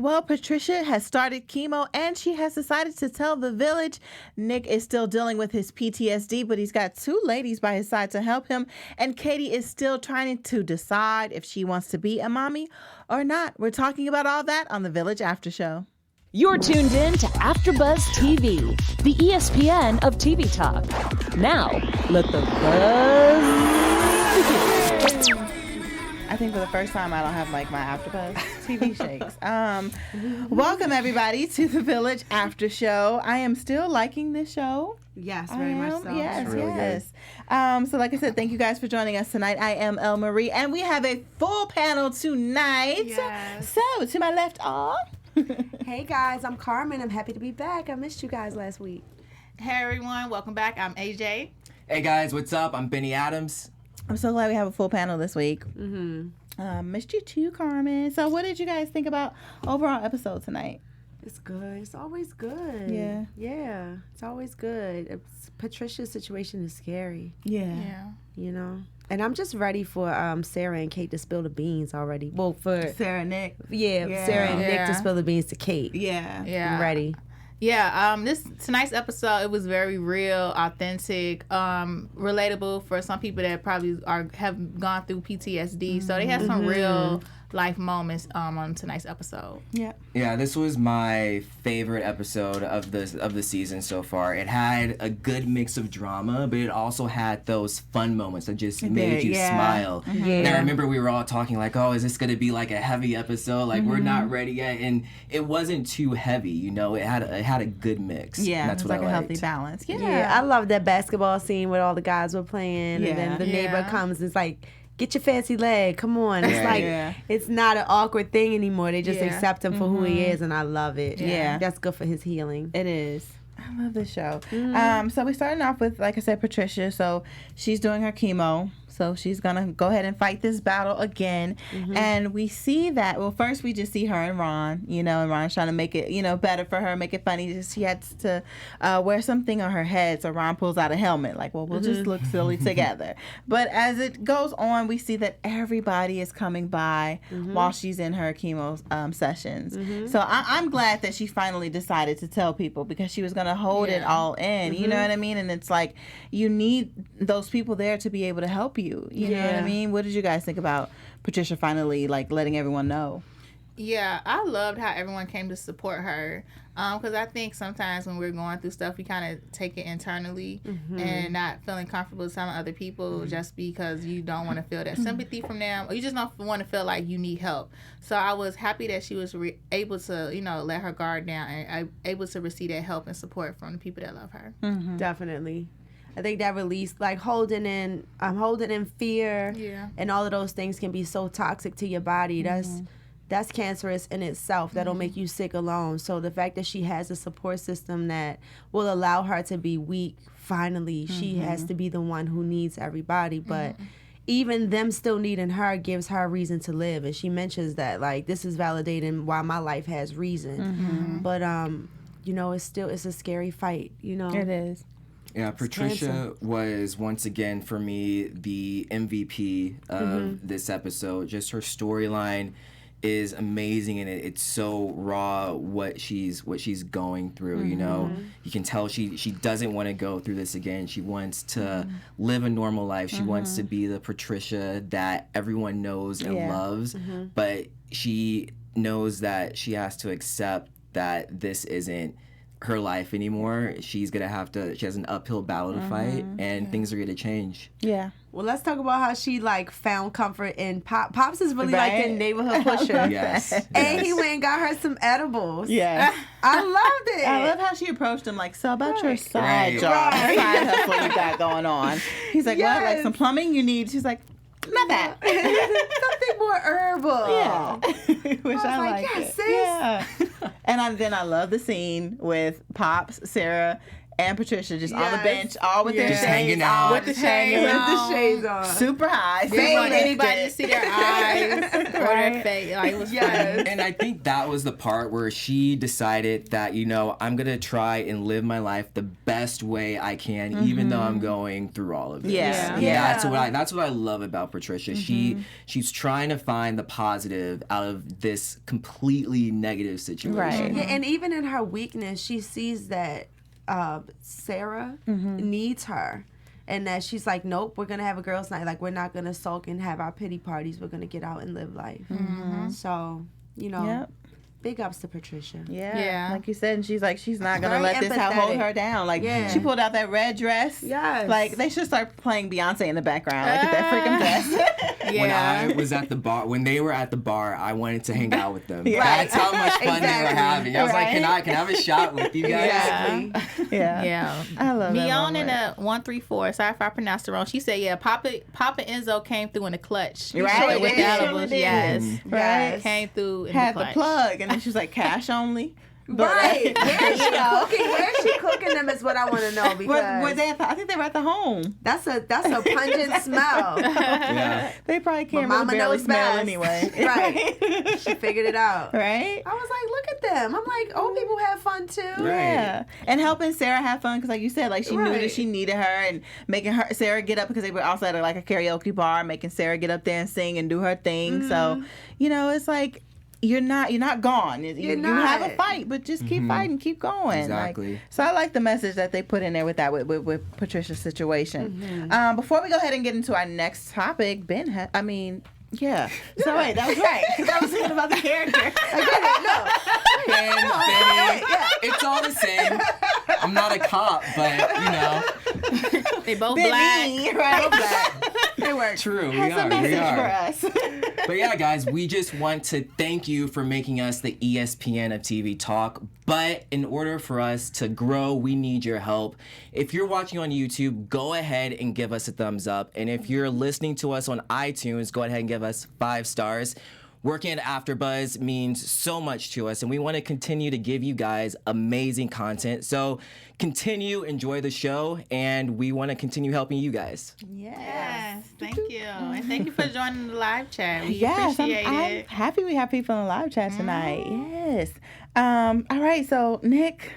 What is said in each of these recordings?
Well, Patricia has started chemo and she has decided to tell the village. Nick is still dealing with his PTSD, but he's got two ladies by his side to help him. And Katie is still trying to decide if she wants to be a mommy or not. We're talking about all that on the Village After Show. You're tuned in to AfterBuzz TV, the ESPN of TV talk. Now, let the buzz begin. I think for the first time I don't have like my AfterBuzz TV shakes. Welcome everybody to the Village After Show. I am still liking this show. Yes, very much so. Yes, really yes. So like I said, thank you guys for joining us tonight. I am L.Marie, and we have a full panel tonight. Yes. So to my left, Hey guys, I'm Carmen. I'm happy to be back. I missed you guys last week. Hey everyone, welcome back. I'm AJ. Hey guys, what's up? I'm Benny Adams. I'm so glad we have a full panel this week. Mm-hmm. Missed you too, Carmen. So what did you guys think about overall episode tonight? It's good. It's always good. Yeah. Yeah. It's always good. Patricia's situation is scary. Yeah. You know? And I'm just ready for Sarah and Kate to spill the beans already. Well, for Sarah and Nick. Yeah. Sarah and Nick to spill the beans to Kate. Yeah. Yeah. I'm ready. Yeah, tonight's episode, it was very real, authentic, relatable for some people that probably have gone through PTSD. So they had some real life moments on tonight's episode. Yeah, this was my favorite episode of the season so far. It had a good mix of drama, but it also had those fun moments that just made you smile. And I remember we were all talking like, oh, is this going to be like a heavy episode? Like, we're not ready yet. And it wasn't too heavy, you know? It had a good mix. Yeah, that's it was what like I a liked. healthy balance. Yeah, I love that basketball scene where all the guys were playing, and then the neighbor comes and it's like, get your fancy leg, come on. It's like, it's not an awkward thing anymore. They just accept him for who he is, and I love it. Yeah. That's good for his healing. It is. I love this show. So we're starting off with, like I said, Patricia. So she's doing her chemo. So she's going to go ahead and fight this battle again. And we see that, well, first we just see her and Ron, and Ron's trying to make it, better for her, make it funny. She had to wear something on her head. So Ron pulls out a helmet, like, well, we'll just look silly together. But as it goes on, we see that everybody is coming by while she's in her chemo sessions. So I'm glad that she finally decided to tell people, because she was going to hold it all in. You know what I mean? And it's like, you need those people there to be able to help you. You know what I mean? What did you guys think about Patricia finally letting everyone know? Yeah, I loved how everyone came to support her, because I think sometimes when we're going through stuff, we kind of take it internally and not feeling comfortable telling other people just because you don't want to feel that sympathy from them, or you just don't want to feel like you need help. So I was happy that she was able to, let her guard down and able to receive that help and support from the people that love her. Definitely. I think that release, like holding in fear, and all of those things can be so toxic to your body. That's cancerous in itself. That'll make you sick alone. So the fact that she has a support system that will allow her to be weak, finally, she has to be the one who needs everybody. But even them still needing her gives her a reason to live. And she mentions that, like, this is validating why my life has reason. But, it's a scary fight, It is. Yeah, Patricia was once again for me the MVP of this episode. Just her storyline is amazing, and it's so raw what she's going through. You can tell she doesn't want to go through this again. She wants to live a normal life. She wants to be the Patricia that everyone knows and loves, but she knows that she has to accept that this isn't her life anymore. She has an uphill battle to fight, and things are going to change. Yeah. Well, let's talk about how she found comfort in Pops is really like a neighborhood pusher. And he went and got her some edibles. Yeah. I loved it. I love how she approached him like, so about your side job, side hustle you got going on. He's like, what? Like some plumbing you need? She's like, not that. Something more herbal. Yeah. Which I like. Yes, it. sis. Yeah. And then I love the scene with Pops, Sarah, and Patricia just on the bench, all with their Just shades hanging on, out. With the shades With on. the shades on. super high. They Same want anybody to lifted. see their eyes or their face. Like, it was funny. And I think that was the part where she decided that, you know, I'm going to try and live my life the best way I can, even though I'm going through all of this. Yeah. And Yeah. that's what I love about Patricia. She's trying to find the positive out of this completely negative situation. Right. Yeah, and even in her weakness, she sees that Sarah needs her. And that she's like, nope, we're going to have a girls' night. Like, we're not going to sulk and have our pity parties. We're going to get out and live life. So, you know, Yep. big ups to Patricia. Yeah, like you said, and she's like, she's not gonna Very let this hold empathetic. her down. Like, Yeah. she pulled out that red dress. Yes. Like, they should start playing Beyonce in the background. Like, that freaking dress. When I was at the bar, when they were at the bar, I wanted to hang out with them. Yeah. That's how much fun they were Exactly. having. I was like, can I have a shot with you guys? Exactly. Yeah. Yeah. I love that Mion in moment. a 134. Sorry if I pronounced it wrong. She said, "Yeah, Papa Enzo came through in the clutch. He Right, showed with they the sure edibles. did. Yes, Right. came through in Had the the clutch. plug, and then she was like, cash only. But, Right. Where is she cooking? Where is she cooking them is what I want to know, because were they I think they were at the home. that's a pungent smell. Yeah. They probably But can't Mama really barely knows smell best. anyway. Right. She figured it out. Right? I was like, look at them. I'm like, old people have fun too. Yeah, and helping Sarah have fun because, like you said, like she knew that Right. she needed her, and making her Sarah get up because they were also at like a karaoke bar, making Sarah get up there and sing and do her thing. So, you know, it's like you're not gone. You have a not. fight, but just keep fighting, keep going. Exactly. Like, so I like the message that they put in there with that with Patricia's situation. Before we go ahead and get into our next topic, yeah. So wait, that was right because I was thinking about the character. Benny, it's all the same. I'm not a cop, but, you know. They both Benny, black. right? It worked. True, we Has a are. message We are. for us. But yeah, guys, we just want to thank you for making us the ESPN of TV talk. But in order for us to grow, we need your help. If you're watching on YouTube, go ahead and give us a thumbs up. And if you're listening to us on iTunes, go ahead and give us 5 stars. Working at AfterBuzz means so much to us, and we want to continue to give you guys amazing content. So continue, enjoy the show, and we want to continue helping you guys. Yes, thank you, and thank you for joining the live chat. We Yes, appreciate I'm it. happy we have people in the live chat tonight. Yes. All right, so Nick,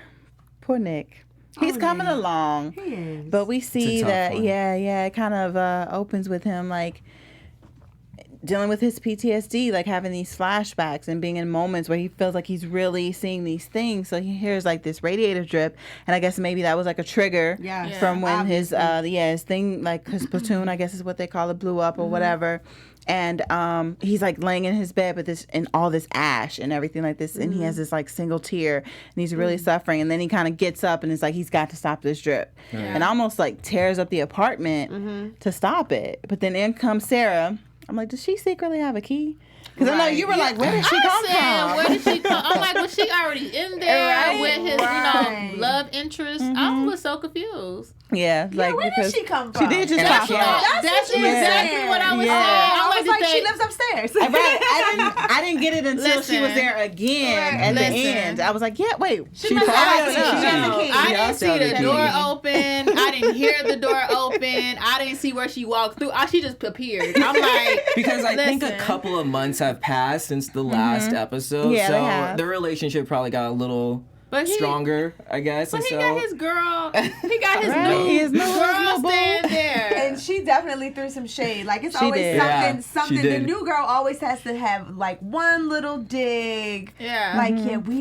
poor Nick. He's coming along. He is. But we see tough that, one. it kind of opens with him, like, dealing with his PTSD, like having these flashbacks and being in moments where he feels like he's really seeing these things. So he hears like this radiator drip, and I guess maybe that was like a trigger Yes. from when his Obviously. his thing, like his platoon, I guess is what they call it, blew up or whatever. And he's like laying in his bed with this and all this ash and everything like this, and he has this like single tear, and he's really suffering. And then he kind of gets up and is like, he's got to stop this drip, and almost like tears up the apartment to stop it. But then in comes Sarah. I'm like, does she secretly have a key? Because I know you were like, where did she come from? Where did she come? I'm like, was she already in there Right, with his, right. love interest? I was so confused. Yeah, like Where did because she come she from? did just And pop I out. can't- That's what you exactly said. what I was Yeah. saying. I was did like, they- she lives upstairs. Right, I didn't get it until she was Listen. there again Right. at the Listen. end. I was like, yeah, wait, she must probably have don't a key. know. She has a key. I didn't see the Definitely. door open. I didn't hear the door open. I didn't see where she walked through. She just appeared. I'm like, Because I think a Listen. couple of months have passed since the last episode, Yeah, they so have. the relationship probably got a little But he- stronger, I guess. but And he so got his girl. He got his Right, new his new girl boo. stand there. And she definitely threw some shade. Like, it's She always did. Yeah, something. she The did. new girl always has to have like one little dig. Yeah. Like, yeah, we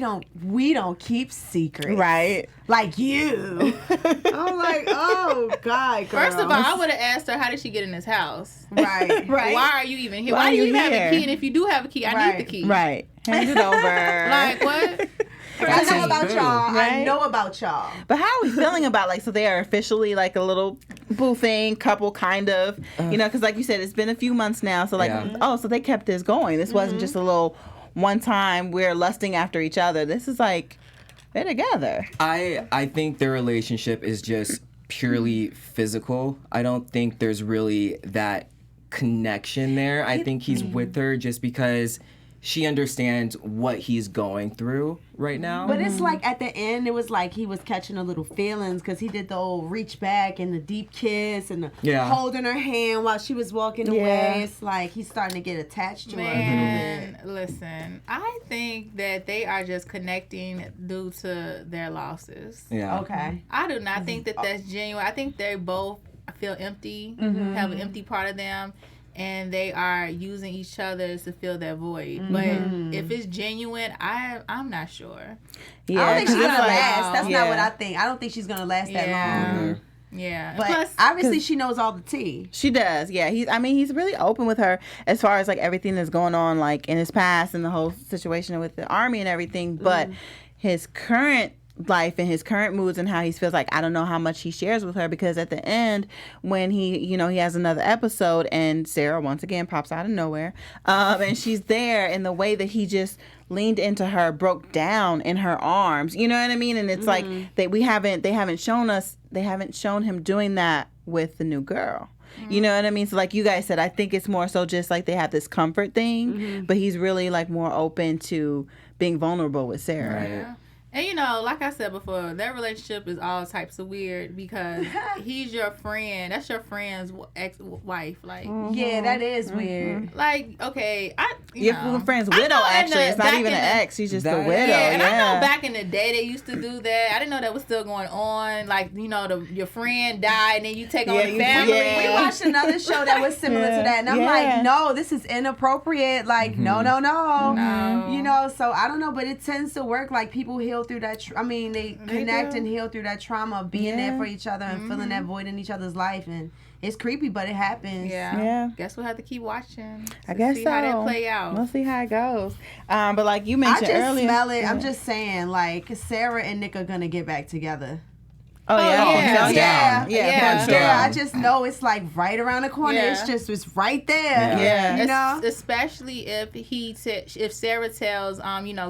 don't keep secrets. Right. Like you. I'm like, oh God, girl. First of all, I would have asked her, how did she get in his house? Right. Right. Why are you even here? Why Why do are you you even have here? a key? And if you do have a key, I Right. need the key. Right. Hand it over. Like, what? I That's know his about boo. y'all. I Right? know about y'all. But how are we feeling about, like, so they are officially like a little boo thing, couple kind of, you know, because like you said, it's been a few months now. So like, Yeah. so they kept this going. This wasn't just a little one time we're lusting after each other. This is like, they're together. I think their relationship is just purely physical. I don't think there's really that connection there. I think he's with her just because she understands what he's going through right now. But it's like at the end, it was like he was catching a little feelings because he did the old reach back and the deep kiss and the holding her hand while she was walking away. It's like he's starting to get attached to her a little bit. Listen, I think that they are just connecting due to their losses. Yeah. Okay. I do not think that that's genuine. I think they both feel empty, have an empty part of them. And they are using each other to fill that void. But if it's genuine, I'm not sure. Yeah, I don't think she's going to last. That's not what I think. I don't think she's going to last that long. Yeah. But plus, obviously she knows all the tea. She does. Yeah. He's really open with her as far as like everything that's going on like in his past and the whole situation with the army and everything. But his current life and his current moods and how he feels, like I don't know how much he shares with her, because at the end when he has another episode and Sarah once again pops out of nowhere and she's there, and the way that he just leaned into her, broke down in her arms, you know what I mean? And it's like they haven't shown him doing that with the new girl. You know what I mean? So like you guys said, I think it's more so just like they have this comfort thing, but he's really like more open to being vulnerable with Sarah. Right. Yeah. And like I said before, their relationship is all types of weird because he's your friend. That's your friend's ex-wife. Like, yeah, that is weird. Like, okay, your friend's widow. Actually, it's not even an ex. She's just a widow. Yeah, and I know back in the day they used to do that. I didn't know that was still going on. Like, your friend died and then you take on the family. We watched another show that was similar to that, and I'm like, no, this is inappropriate. Like, no. So I don't know, but it tends to work. Like people heal through that. They connect and heal through that trauma of being there for each other and filling that void in each other's life, and it's creepy, but it happens. Yeah. Guess we'll have to keep watching. I guess see so. How that play out. We'll see how it goes. But like you mentioned earlier, I just smell it. I'm just saying, like Sarah and Nick are gonna get back together. Oh yeah. I just know it's like right around the corner. It's right there. Yeah. Especially if Sarah tells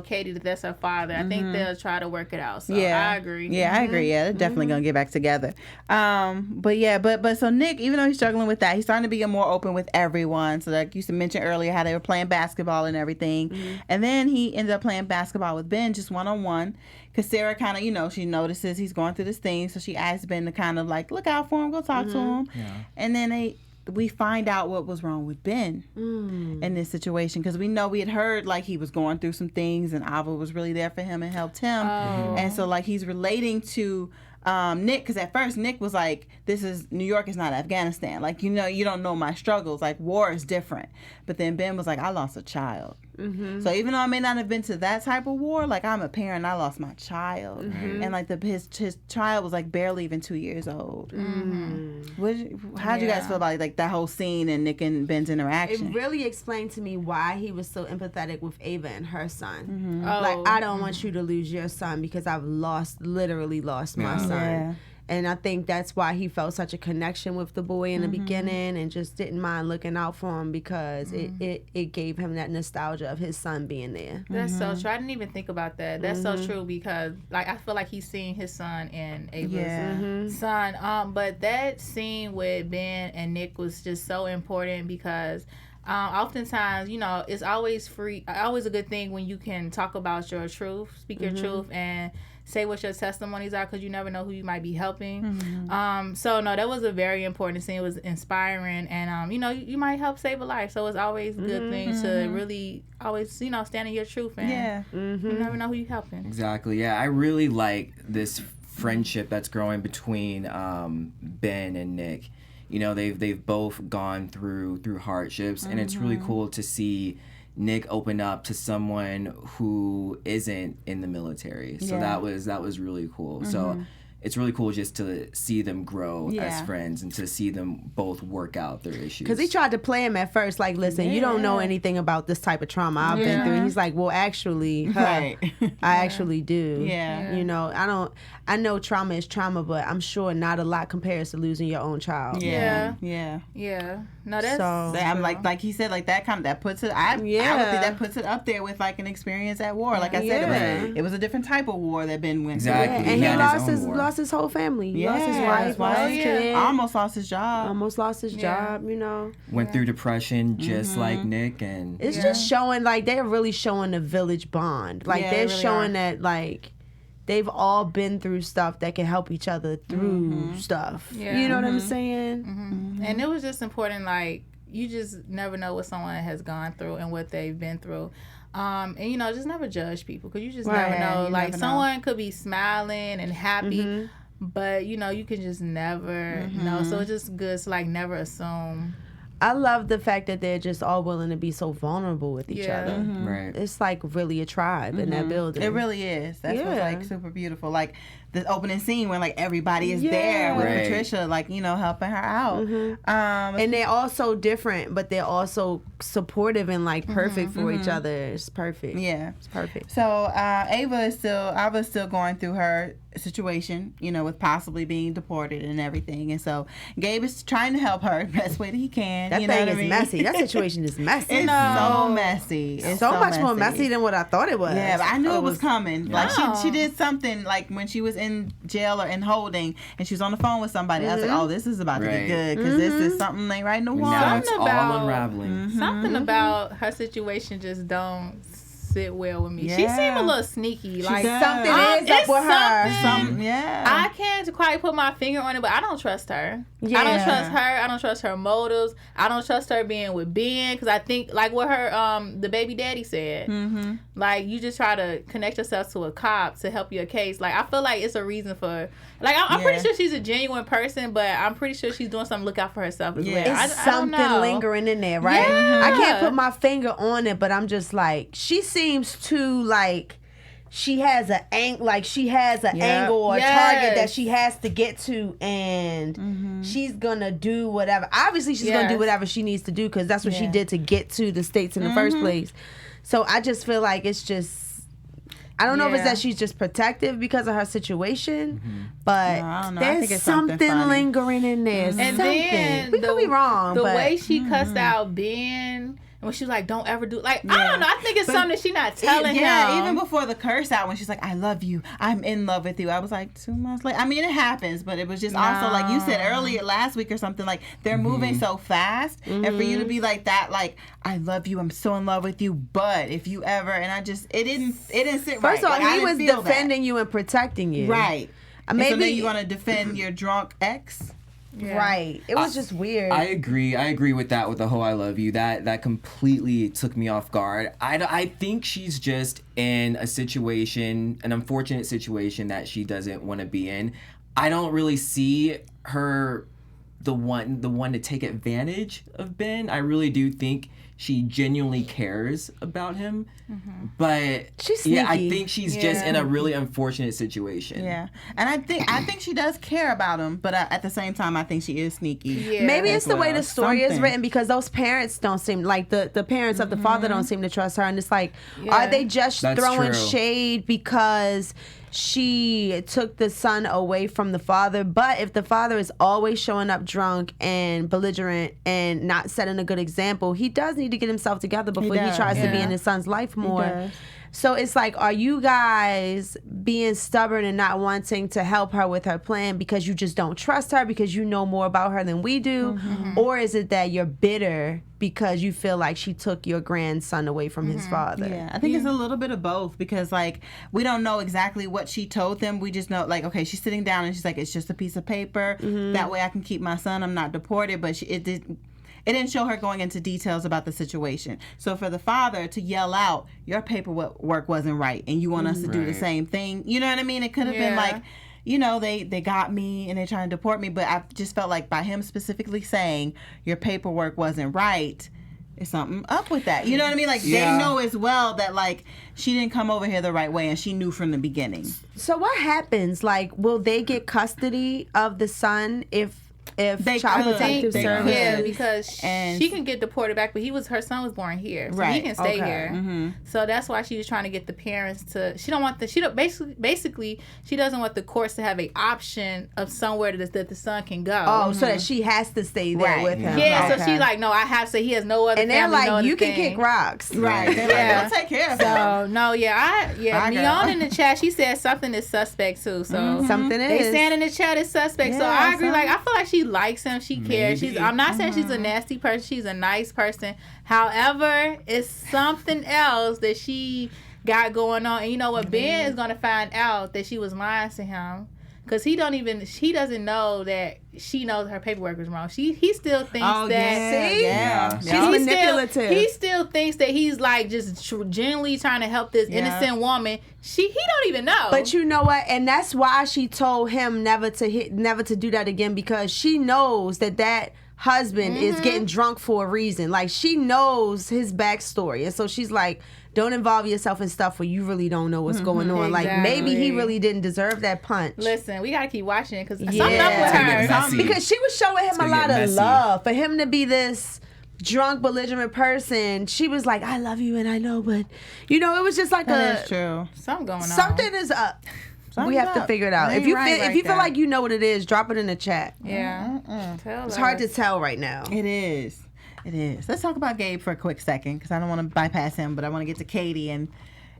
Katie that that's her father. I think they'll try to work it out. So I agree. Yeah, I agree. Yeah, they're definitely gonna get back together. But so Nick, even though he's struggling with that, he's starting to be more open with everyone. So like you mentioned earlier, how they were playing basketball and everything, and then he ended up playing basketball with Ben just one-on-one. Because Sarah kind of, she notices he's going through this thing. So she asked Ben to kind of like, look out for him, go talk to him. Yeah. And then we find out what was wrong with Ben in this situation. Because we know we had heard like he was going through some things and Ava was really there for him and helped him. Oh. And so like he's relating to Nick, because at first Nick was like, New York is not Afghanistan. Like, you don't know my struggles. Like, war is different. But then Ben was like, I lost a child. So even though I may not have been to that type of war, like I'm a parent, I lost my child. And like his child was like barely even 2 years old. How'd you guys feel about like that whole scene and Nick and Ben's interaction? It really explained to me why he was so empathetic with Ava and her son. Like, I don't want you to lose your son because I've literally lost my son. Yeah. And I think that's why he felt such a connection with the boy in the beginning and just didn't mind looking out for him because it gave him that nostalgia of his son being there. That's so true. I didn't even think about that. That's so true because like I feel like he's seeing his son in Ava's son. But that scene with Ben and Nick was just so important because oftentimes, it's always a good thing when you can talk about your truth, speak your truth, and say what your testimonies are because you never know who you might be helping. So no, that was a very important scene. It was inspiring, and you might help save a life. So it's always a good thing to really always stand in your truth, and you never know who you're helping. Exactly. Yeah, I really like this friendship that's growing between Ben and Nick. They've both gone through hardships, and it's really cool to see Nick open up to someone who isn't in the military. So that was really cool. So it's really cool just to see them grow as friends and to see them both work out their issues. Because he tried to play him at first, like, listen, you don't know anything about this type of trauma I've been through. He's like, well, actually, I actually do. Yeah. I know trauma is trauma, but I'm sure not a lot compares to losing your own child. Yeah. No, that's I'm like he said, like that puts it. I would think that puts it up there with like an experience at war. Like I said, it was a different type of war that Ben went through. And he lost lost his whole family. He lost his wife, lost his kid. Almost lost his job. Almost lost his job, you know. Went through depression just like Nick. And it's just showing, like, they're really showing the village bond. Like, they're really showing that, like, they've all been through stuff that can help each other through stuff. Yeah. You know what I'm saying? And it was just important, like, you just never know what someone has gone through and what they've been through. And, you know, just never judge people, because you just never know. Like, someone could be smiling and happy, but, you know, you can just never know. So it's just good to, like, never assume. I love the fact that they're just all willing to be so vulnerable with each other. Right. It's like really a tribe in that building. It really is. That's what's like super beautiful. Like the opening scene when like everybody is there with Patricia, like, you know, helping her out. And they're all so different, but they're also supportive and like perfect for each other. It's perfect. Yeah, it's perfect. So Ava's still going through her situation, you know, with possibly being deported and everything. And so Gabe is trying to help her the best way that he can. That thing is messy. That situation is messy. It's so messy. It's so much more messy than what I thought it was. Yeah, but I knew it was coming. Like she did something, like when she was in jail or in holding and she was on the phone with somebody. I was like, oh, this is about to get good, because this is something ain't right in the wall. Now it's all unraveling. Something about her situation just don't sit well with me. She seemed a little sneaky. Like something is up with her. I can't quite put my finger on it, but I don't trust her. I don't trust her. I don't trust her motives. I don't trust her being with Ben, because I think, like what her the baby daddy said, like, you just try to connect yourself to a cop to help your case. Like, I feel like it's a reason for, like, I'm pretty sure she's a genuine person, but I'm pretty sure she's doing something to look out for herself as well. It's something lingering in there, right? I can't put my finger on it, but I'm just like, she seems to, like, she has an angle or a target that she has to get to, and she's gonna do whatever. Obviously, she's gonna do whatever she needs to do, because that's what she did to get to the States in the first place. So I just feel like it's just, I don't know if it's that she's just protective because of her situation, but there's something lingering in there. And then we could be wrong. The way she cussed out Ben, when she was like, don't ever do, like, I don't know, I think it's something she's not telling him. Yeah, even before the curse out, when she's like, I love you, I'm in love with you, I was like, 2 months later. I mean, it happens, but it was just also, like you said earlier last week or something, like, they're moving so fast, and for you to be like that, like, I love you, I'm so in love with you, but if you ever, and I just, it didn't sit right. First of all, like, he was defending you and protecting you. Right. Maybe so then you want to defend your drunk ex? Yeah. Right. It was just weird. I agree with that, with the whole I love you. That completely took me off guard. I think she's just in a situation, an unfortunate situation that she doesn't want to be in. I don't really see her the one to take advantage of Ben. I really do think she genuinely cares about him, but she's sneaky. I think she's just in a really unfortunate situation. Yeah, and I think she does care about him, but at the same time, I think she is sneaky. Yeah. Maybe it's the way the story is written, because those parents don't seem like the parents of the father don't seem to trust her, and it's like, are they just throwing shade because she took the son away from the father? But if the father is always showing up drunk and belligerent and not setting a good example, he does need to get himself together before he tries to be in his son's life more. So it's like, are you guys being stubborn and not wanting to help her with her plan because you just don't trust her, because you know more about her than we do? Or is it that you're bitter because you feel like she took your grandson away from his father? Yeah, I think it's a little bit of both, because, like, we don't know exactly what she told them. We just know, like, okay, she's sitting down and she's like, it's just a piece of paper. That way I can keep my son. I'm not deported. But it didn't show her going into details about the situation. So for the father to yell out, your paperwork wasn't right, and you want us to do the same thing, you know what I mean? It could have been like, you know, they got me and they're trying to deport me, but I just felt like by him specifically saying your paperwork wasn't right, there's something up with that. You know what I mean? Like, they know as well that, like, she didn't come over here the right way, and she knew from the beginning. So what happens? Like, will they get custody of the son if if They Child could. Protective They Services. Yeah, because And- she can get deported back, but her son was born here, so he can stay here. So that's why she was trying to get the parents to. She don't want basically she doesn't want the courts to have an option of somewhere that the son can go. Oh, so that she has to stay there with him. Yeah, Okay. so she's like, no, I have to. He has no other. And they're family, no like, other you can thing. kick rocks. Right. They're like, Yeah. we'll take care of it. So no, Bye, Neon girl. in the chat, she said something is suspect too. So Something they is. saying in the chat is suspect. so Yeah, I agree. Like I feel like she likes him. She cares. Maybe. I'm not saying she's a nasty person. She's a nice person. However, it's something else that she got going on. And you know what? Ben is gonna find out that she was lying to him. Cause he doesn't know that she knows her paperwork was wrong. He still thinks Oh, that. yeah. See? Yeah. She's Yeah. manipulative. He still thinks that he's like just genuinely trying to help this innocent woman. He don't even know. But you know what? And that's why she told him never to do that again, because she knows that husband is getting drunk for a reason. Like, she knows his backstory. And so she's like, don't involve yourself in stuff where you really don't know what's going on. Like, maybe he really didn't deserve that punch. Listen, we gotta keep watching it because something Yeah. up with It's gonna get her. messy. Because she was showing him It's a gonna lot get of messy. love. For him to be this drunk, belligerent person, she was like, I love you and I know, but it was just like That's true. Something going on. something is up. We Something's have to up. figure it out. It If ain't you right feel right feel there. like you know what it is, drop it in the chat. Yeah. Tell It's us. hard to tell right now. It is. It is. Let's talk about Gabe for a quick second, because I don't want to bypass him, but I want to get to Katie and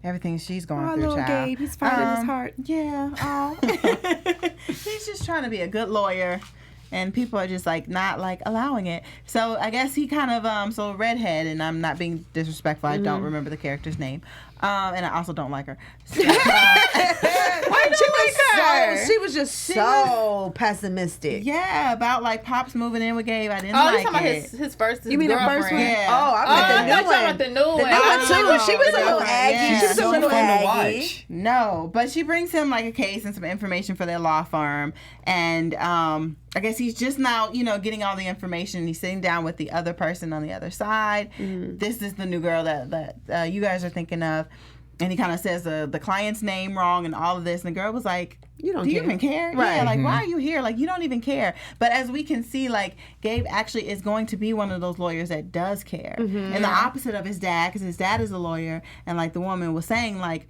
everything she's going through, little child. Gabe, he's finding his heart. Yeah. Oh. He's just trying to be a good lawyer, and people are just like not like allowing it. So I guess he kind of so redhead, and I'm not being disrespectful. I don't remember the character's name, and I also don't like her. So, She was just so pessimistic. yeah, about like Pops moving in with Gabe. I didn't Oh, like you talking it. about his first? You mean the first one? Yeah. Oh, I Oh, meant I the new thought you one. about the new one. The new one too. She was a little Yeah. aggy. She was a So little fun to aggy. watch. No, but she brings him like a case and some information for their law firm, and I guess he's just now, getting all the information. He's sitting down with the other person on the other side. This is the new girl that you guys are thinking of, and he kind of says the client's name wrong and all of this, and the girl was like, You don't do you care. even care? Right. Yeah, like, why are you here? Like, you don't even care. But as we can see, like, Gabe actually is going to be one of those lawyers that does care. And the opposite of his dad, because his dad is a lawyer, and, like, the woman was saying, like,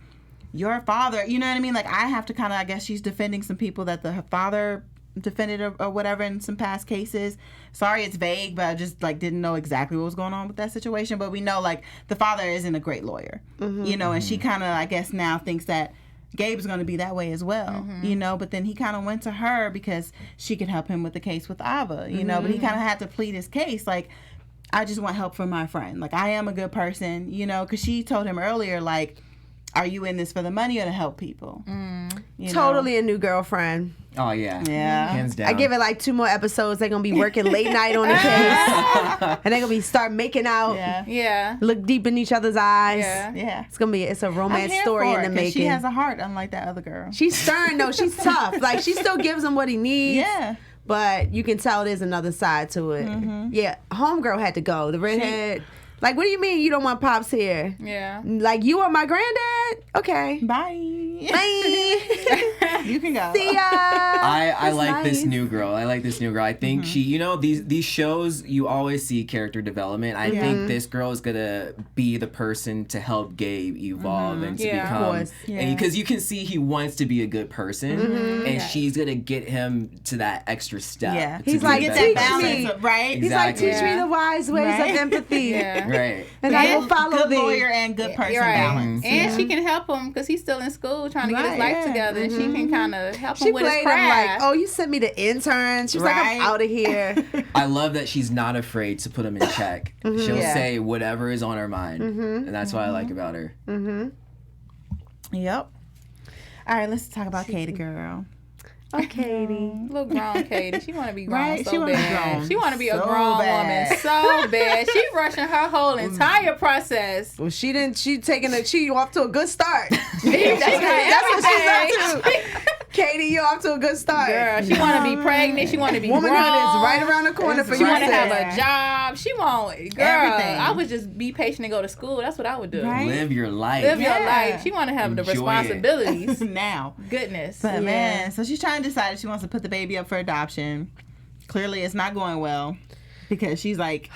your father, you know what I mean? Like, I have to kind of, I guess she's defending some people that her father defended or whatever in some past cases. Sorry, it's vague, but I just, like, didn't know exactly what was going on with that situation. But we know, like, the father isn't a great lawyer, and she kind of, I guess, now thinks that Gabe's going to be that way as well, but then he kind of went to her because she could help him with the case with Ava, but he kind of had to plead his case. Like, I just want help from my friend. Like, I am a good person, because she told him earlier, like, are you in this for the money or to help people? Totally a new girlfriend. Oh yeah. Yeah. Hands down. I give it like 2 more episodes. They're gonna be working late night on the case, and they're gonna be start making out, Yeah. look deep in each other's eyes. Yeah. Yeah. It's a I'm romance here story for in it, the 'cause making. She has a heart, unlike that other girl. She's stern though. She's tough. Like, she still gives him what he needs. Yeah. But you can tell there's another side to it. Yeah, homegirl had to go. The redhead. Like, what do you mean you don't want Pops here? Yeah. Like, you are my granddad? Okay. Bye. Bye. You can go. See ya. I That's like this nice. new girl. I think she, these shows, you always see character development. I think this girl is going to be the person to help Gabe evolve and to Yeah. become. Of course. Because you can see he wants to be a good person, and she's going to get him to that extra step. Yeah. to He's be like, Get better teach that person. me. balance, right? He's like, Exactly. teach me the wise ways Right. of empathy. Yeah. Right. And I will And follow good thee. lawyer and good person You're right. balance. And she can help him because he's still in school trying to get his Right, life yeah. together. And she can kind of help She him with his played him like, craft. oh, you sent me to intern. She was like, Right. I'm out of here. I love that she's not afraid to put him in check. She'll Yeah. say whatever is on her mind, and that's what I like about her. Yep. All right, let's talk about Katie girl. Oh, Katie. Little grown Katie. She want to be grown Right? so She wanna be bad. grown She want to be a so grown bad. woman so bad. She rushing her whole entire process. Well, she off to a good start. That's what she's up to. Katie, you're off to a good start. Girl, she want to be pregnant. She want to be Womanhood grown. is right around the corner for She you. want to sis. have a job. She want, girl. Everything. I would just be patient and go to school. That's what I would do. Right? Live your life. Live your Yeah. life. She want to have the Enjoy it. responsibilities. Now. Goodness. But man, so she's trying to decide if she wants to put the baby up for adoption. clearly it's not going well because she's like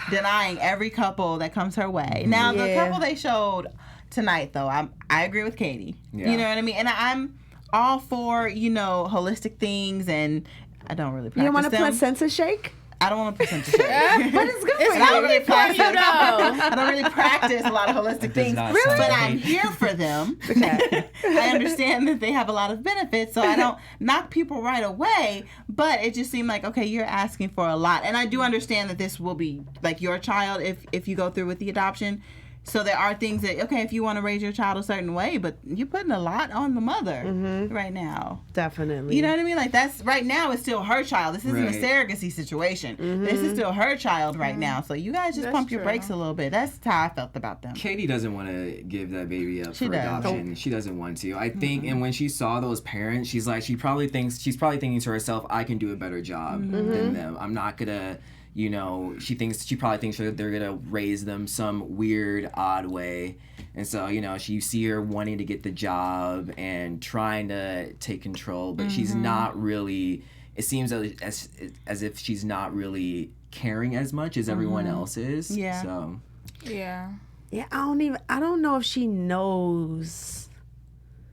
denying every couple that comes her way. Now, the couple they showed tonight, though, I agree with Katie. Yeah. You know what I mean? And I'm all for, holistic things, and I don't really practice You don't want a them. placenta shake? I don't want to placenta shake. But it's good for I you. don't really practice. you, though. I don't really practice a lot of holistic things, not but sound I'm right. here for them. I understand that they have a lot of benefits, so I don't knock people right away. But it just seemed like, okay, you're asking for a lot, and I do understand that this will be like your child if you go through with the adoption. So there are things that, okay, if you want to raise your child a certain way, but you're putting a lot on the mother right now. Definitely. You know what I mean? Like, that's right now, it's still her child. This isn't a surrogacy situation. This is still her child right now. So you guys just pump your brakes a little bit. That's how I felt about them. Katie doesn't want to give that baby up She for does. adoption. She doesn't want to. I think, and when she saw those parents, she's probably thinking to herself, I can do a better job than them. I'm not gonna. She probably thinks that they're gonna raise them some weird, odd way, and so you see her wanting to get the job and trying to take control, but she's not really. It seems as if she's not really caring as much as everyone else is. Yeah. So. Yeah. Yeah, I don't know if she knows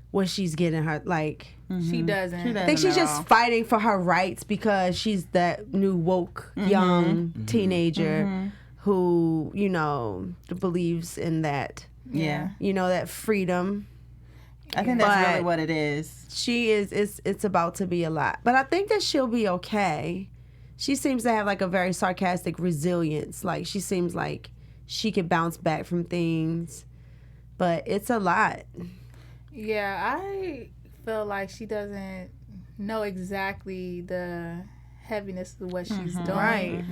what she's getting her, like. She doesn't. I think she's just fighting for her rights because she's that new woke young teenager who, believes in that. Yeah. That freedom. I think that's really what it is. She is, it's about to be a lot. But I think that she'll be okay. She seems to have like a very sarcastic resilience. Like she seems like she could bounce back from things. But it's a lot. Yeah, I feel like she doesn't know exactly the heaviness of what she's doing. Right.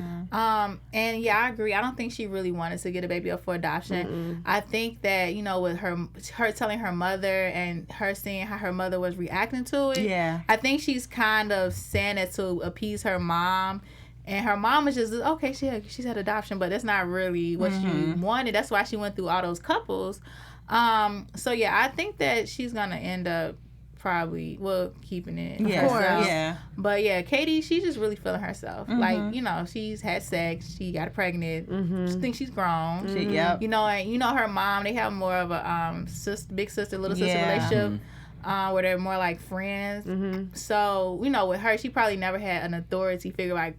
And yeah, I agree. I don't think she really wanted to get a baby up for adoption. I think that, with her telling her mother and her seeing how her mother was reacting to it. Yeah. I think she's kind of saying it to appease her mom. And her mom is just, okay, she's had adoption, but that's not really what she wanted. That's why she went through all those couples. So yeah, I think that she's going to end up probably keeping it herself. Yeah. But yeah, Katie, she's just really feeling herself. Like, she's had sex, she got pregnant, she thinks she's grown. And her mom, they have more of a big sister, little sister relationship. Where they're more like friends. So, with her, she probably never had an authority figure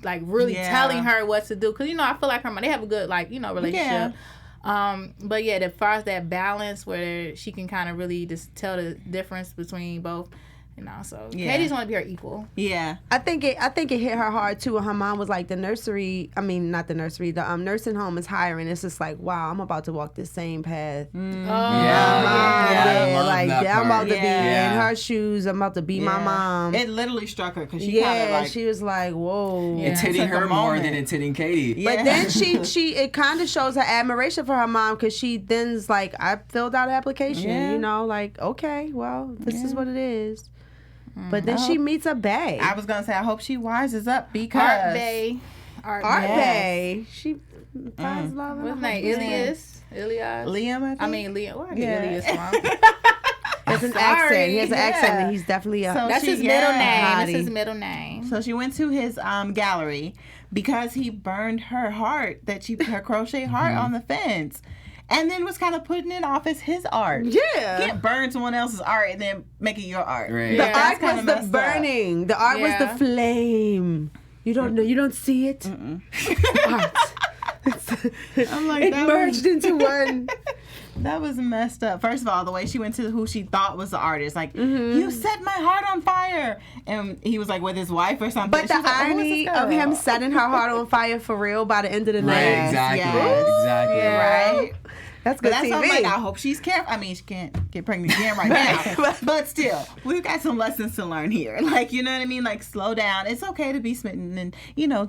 like really telling her what to do. Cause I feel like her mom, they have a good relationship. Yeah. But yeah, as far as that balance where she can kind of really just tell the difference between both, so Katie's want to be her equal. Yeah. I think it hit her hard too when her mom was like, the nursing home is hiring. It's just like, wow, I'm about to walk the same path. Yeah. I'm about to be in her shoes. I'm about to be my mom. It literally struck her because she kind of she was like, whoa. It's hitting her more than it's hitting Katie. But then it kind of shows her admiration for her mom because she then's like, I filled out an application, okay, well, this is what it is. But then she meets a bae. I was going to say, I hope she wises up because... Art bae. She finds love in what's his name? Elias? Liam, I mean, Liam. Where did Elias from? That's an accent. He has an accent, and he's definitely a... That's his middle name. That's his middle name. So she went to his gallery because he burned her heart, her crochet heart on the fence. And then was kind of putting it off as his art. Yeah. You can't burn someone else's art and then make it your art. Right. The art was the burning. The art was the flame. You don't know. You don't see it. Art. I'm like, it merged into one. That was messed up. First of all, the way she went to who she thought was the artist, like, you set my heart on fire. And he was like with his wife or something. But the irony of him setting her heart on fire for real by the end of the night. Exactly. Yes. Exactly. Right? That's good TV. I'm like, I hope she's careful. I mean, she can't get pregnant again right now. But still, we've got some lessons to learn here. Like, you know what I mean? Like, slow down. It's okay to be smitten and,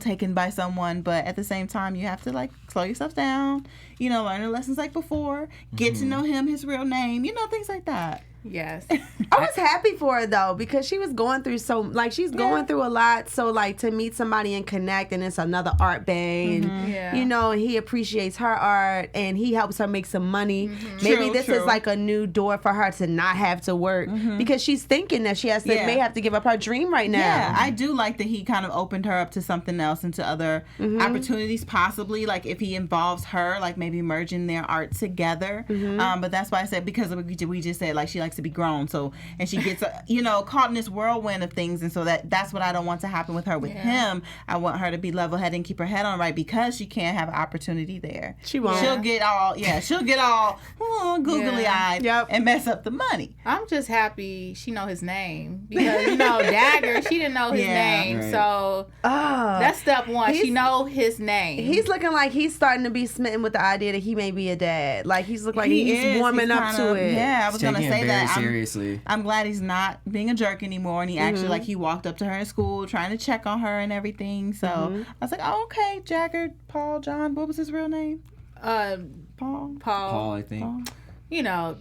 taken by someone. But at the same time, you have to, slow yourself down. Learn the lessons like before. Get to know him, his real name. Things like that. Yes. I was happy for her though, because she was going through she's going through a lot. So like to meet somebody and connect, and it's another art bay, and you know, he appreciates her art and he helps her make some money. Maybe this is like a new door for her to not have to work, because she's thinking that she may have to give up her dream right now. Yeah, I do like that he kind of opened her up to something else, into other opportunities, possibly like if he involves her, like maybe merging their art together. But that's why I said, because we just said like she likes to be grown, so, and she gets caught in this whirlwind of things, and so that's what I don't want to happen with her. With him, I want her to be level-headed and keep her head on right, because she can't have an opportunity there. She won't. She'll get all googly-eyed and mess up the money. I'm just happy she know his name, because Dagger, she didn't know his name, so that's step one. She know his name. He's looking like he's starting to be smitten with the idea that he may be a dad. Like he's he's warming up to it. Yeah, I was gonna say that. Seriously. I'm glad he's not being a jerk anymore, and he actually he walked up to her in school trying to check on her and everything. So I was like, oh, okay, Jagger, Paul, John. What was his real name? Paul, I think. Paul.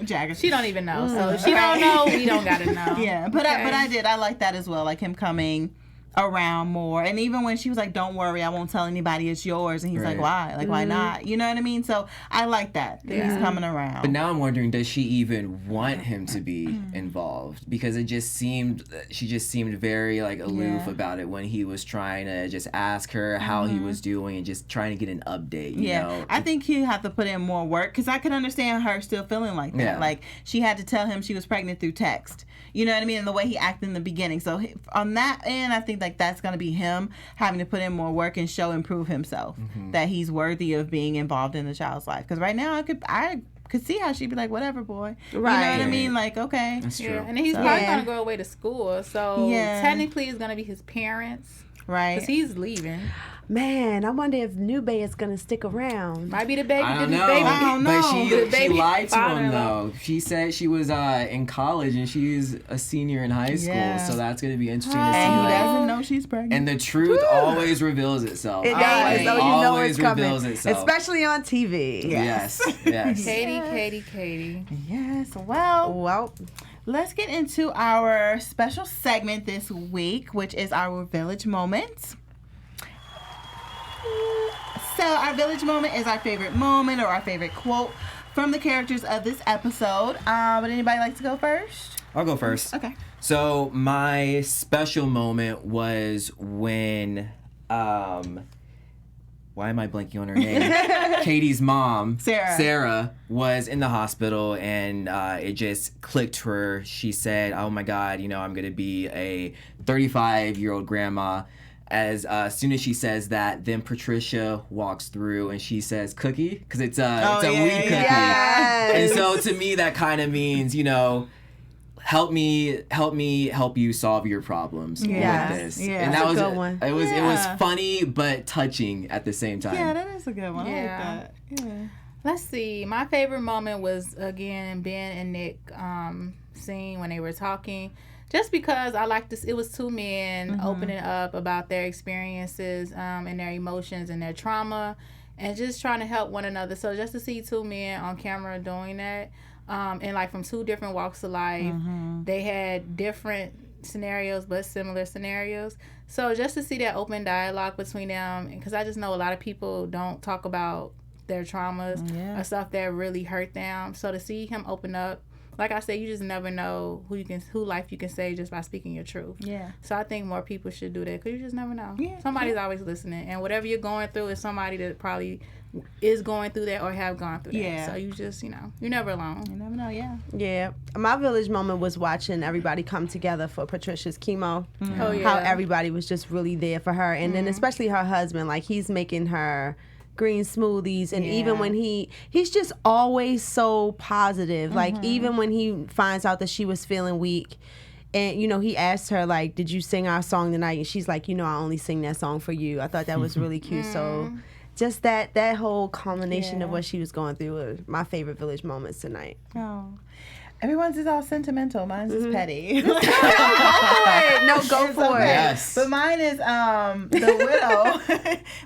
Jagger. She don't even know. So if she don't know, we don't gotta know. Yeah, but I like that as well. Like him coming around more, and even when she was like, don't worry, I won't tell anybody, it's yours, and he's like, why? Like, why not? You know what I mean? So I like that he's coming around. But now I'm wondering, does she even want him to be involved? Because she just seemed very like aloof about it when he was trying to just ask her how he was doing and just trying to get an update. You know? I think he had to put in more work, because I could understand her still feeling like that. Like she had to tell him she was pregnant through text. You know what I mean? And the way he acted in the beginning. So on that end, I think like that's going to be him having to put in more work and improve himself, that he's worthy of being involved in the child's life. Because right now I could see how she'd be like, whatever, boy. Right. You know what I mean? Like, okay. That's true. Yeah. And then he's probably going to go away to school. So technically it's going to be his parents. Right. Because he's leaving. Man, I wonder if New Bay is going to stick around. Might be the baby. I don't know. But she lied to him, though. She said she was in college and she's a senior in high school. Yeah. So that's going to be interesting to see. And he doesn't know she's pregnant. And the truth always reveals itself. It does. So you know it's coming. Itself. Especially on TV. Yes. Katie. Yes. Well, let's get into our special segment this week, which is our Village Moments. So our Village Moment is our favorite moment or our favorite quote from the characters of this episode. Would anybody like to go first? I'll go first. Okay. So my special moment was when, why am I blanking on her name? Katie's mom, Sarah, was in the hospital, and it just clicked to her. She said, oh my God, I'm going to be a 35-year-old grandma. As soon as she says that, then Patricia walks through and she says cookie, because it's a weed cookie. Yes. And so to me that kind of means, help you solve your problems with this. Yeah. And that was a good one. It was funny but touching at the same time. Yeah, that is a good one. I like that. Yeah. Let's see. My favorite moment was again Ben and Nick scene when they were talking. Just because I like this, it was two men opening up about their experiences and their emotions and their trauma, and just trying to help one another. So just to see two men on camera doing that, and like from two different walks of life, they had different scenarios but similar scenarios. So just to see that open dialogue between them, because I just know a lot of people don't talk about their traumas or stuff that really hurt them. So to see him open up. Like I said, you just never know who life you can save just by speaking your truth. Yeah. So I think more people should do that, because you just never know. Yeah. Somebody's always listening, and whatever you're going through is somebody that probably is going through that or have gone through that. Yeah. So you just, you're never alone. You never know. Yeah. Yeah. My village moment was watching everybody come together for Patricia's chemo. Mm-hmm. Oh yeah. How everybody was just really there for her, and then especially her husband, like he's making her green smoothies, and even when he's just always so positive. Like even when he finds out that she was feeling weak, and he asked her like, did you sing our song tonight? And she's like, I only sing that song for you. I thought that was really cute. So just that whole culmination of what she was going through were my favorite village moments tonight. Everyone's is all sentimental. Mine's is petty. Go for it. Yes. But mine is the widow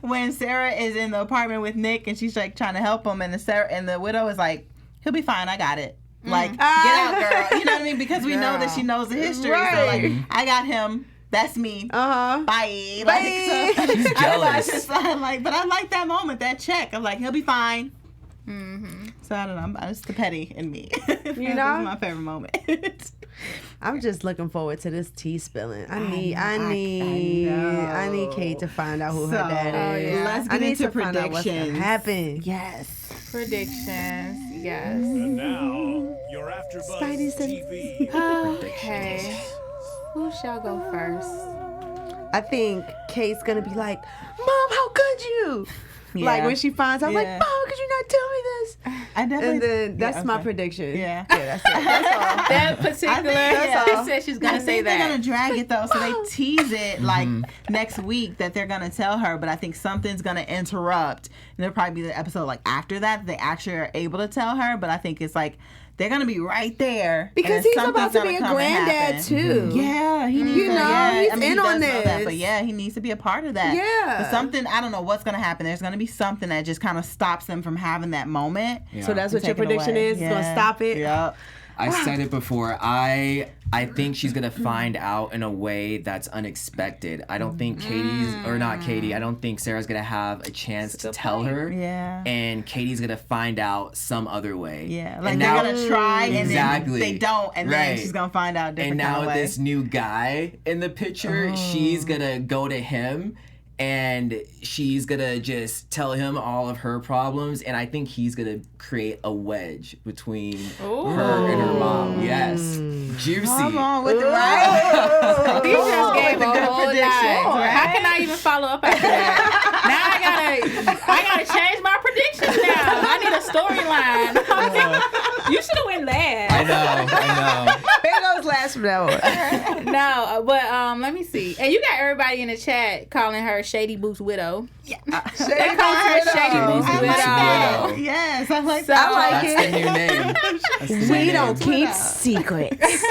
when Sarah is in the apartment with Nick and she's like trying to help him, and the widow is like, he'll be fine, I got it. Like, get out, girl. You know what I mean? Because we know that she knows the history. Right. So, like, I got him. That's me. Bye. Bye. Like, so, She's jealous. But I like that moment, that check. I'm like, he'll be fine. So I don't know. It's the petty in me. You know? That's my favorite moment. I'm just looking forward to this tea spilling. I need Kate to find out who her dad is. Let's I get need into to find out what's gonna predictions. happen. Yes. Predictions. Yes. And now, your AfterBuzz Spidey said- TV. Okay. Who shall go first? I think Kate's gonna be like, Mom, how could you? Like when she finds out, like, Yeah. Mom, could you not tell me this? I definitely. And then that's my okay. prediction. Yeah. That's it. That's all. That particular. that's She all. said she's I gonna say think they're that. gonna drag it though, so they tease it like next week that they're gonna tell her. But I think something's gonna interrupt, and there'll probably be the episode like after that they actually are able to tell her. But I think it's like they're gonna be right there Because and he's something's about to gonna be a come and granddad happen. too. Yeah, he needs You to. know, Yeah, he's I mean, in he on does know that, this. but yeah, he needs to be a part of that. Yeah. But something I don't know what's gonna happen. There's gonna be something that just kind of stops them from having that moment. Yeah. So that's what your Take it prediction away. is? It's gonna stop it? Yep. I said it before. I think she's gonna find out in a way that's unexpected. I don't think I don't think Sarah's gonna have a chance to tell her. Yeah. And Katie's gonna find out some other way. Yeah, like And they're now- gonna try and Exactly. then they don't, and then Right. she's gonna find out a different And now kind of with way. this new guy in the picture, she's gonna go to him and she's gonna just tell him all of her problems, and I think he's gonna create a wedge between her and her mom. Yes. Juicy. Come on with the right. These just gave the a good whole predictions, lot. right? How can I even follow up after that? Now I gotta change my predictions now. I need a storyline. You should have went last. I know. There goes last from that one. No, but let me see. And you got everybody in the chat calling her Shady Boots Widow. Yeah. They call her Shady Boots I Widow. like that. Yes, I like So- that. like That's the new name. That's the new We name. don't keep secrets.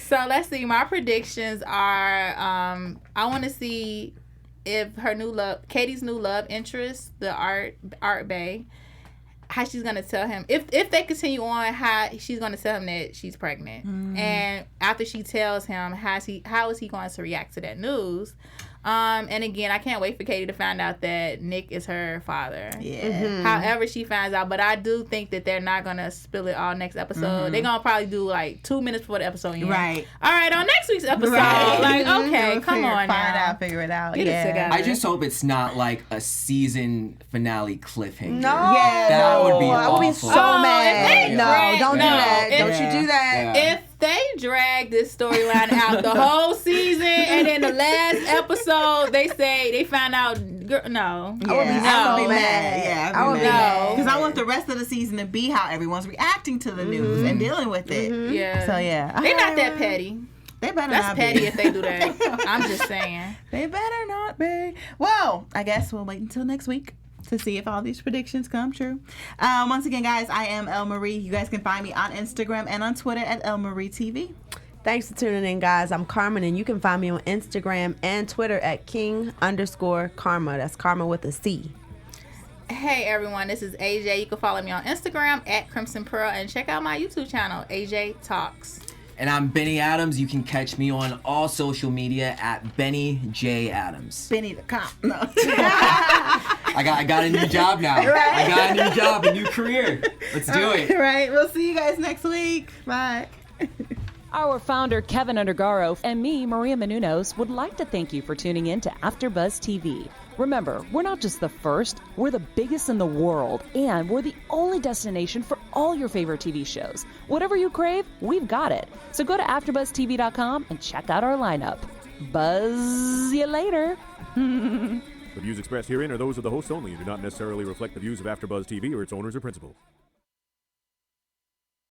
So let's see. My predictions are I want to see if Katie's new love interest, the Art Bay, how she's gonna tell him if they continue on, how she's gonna tell him that she's pregnant, and after she tells him, how is he going to react to that news? And again, I can't wait for Katie to find out that Nick is her father. Yeah. However she finds out, but I do think that they're not gonna spill it all next episode. They're gonna probably do like 2 minutes before the episode ends. Right. All right, on next week's episode. Right. Like, okay, come on Find now. out, figure it out. Get it yeah. together. I just hope it's not like a season finale cliffhanger. No. Yeah, That would be I would be awful. so Oh, if mad. they No, drag- don't do no, that. if- Don't you do that. Yeah. If they drag this storyline out the whole season and then the last episode they find out, no. Yeah, I would be I would so be mad. Yeah, I would be mad. Because I want the rest of the season to be how everyone's reacting to the news and dealing with it. Yeah. So yeah, They're not that petty. They better That's not petty be. if they do that. I'm just saying. They better not be. Well, I guess we'll wait until next week to see if all these predictions come true. Once again, guys, I am L.Marie. You guys can find me on Instagram and on Twitter at L.Marie TV. Thanks for tuning in, guys. I'm Carmen, and you can find me on Instagram and Twitter at king_Karma. That's Karma with a C. Hey everyone, this is AJ. You can follow me on Instagram at Crimson Pearl and check out my YouTube channel, AJ Talks. And I'm Benny Adams. You can catch me on all social media at Benny J Adams. Benny the cop. No. I got a new job now. I got a new job, a new career. Let's do it. All right. We'll see you guys next week. Bye. Our founder, Kevin Undergaro, and me, Maria Menounos, would like to thank you for tuning in to AfterBuzz TV. Remember, we're not just the first, we're the biggest in the world, and we're the only destination for all your favorite TV shows. Whatever you crave, we've got it. So go to AfterBuzzTV.com and check out our lineup. Buzz you later. The views expressed herein are those of the hosts only and do not necessarily reflect the views of AfterBuzz TV or its owners or principals.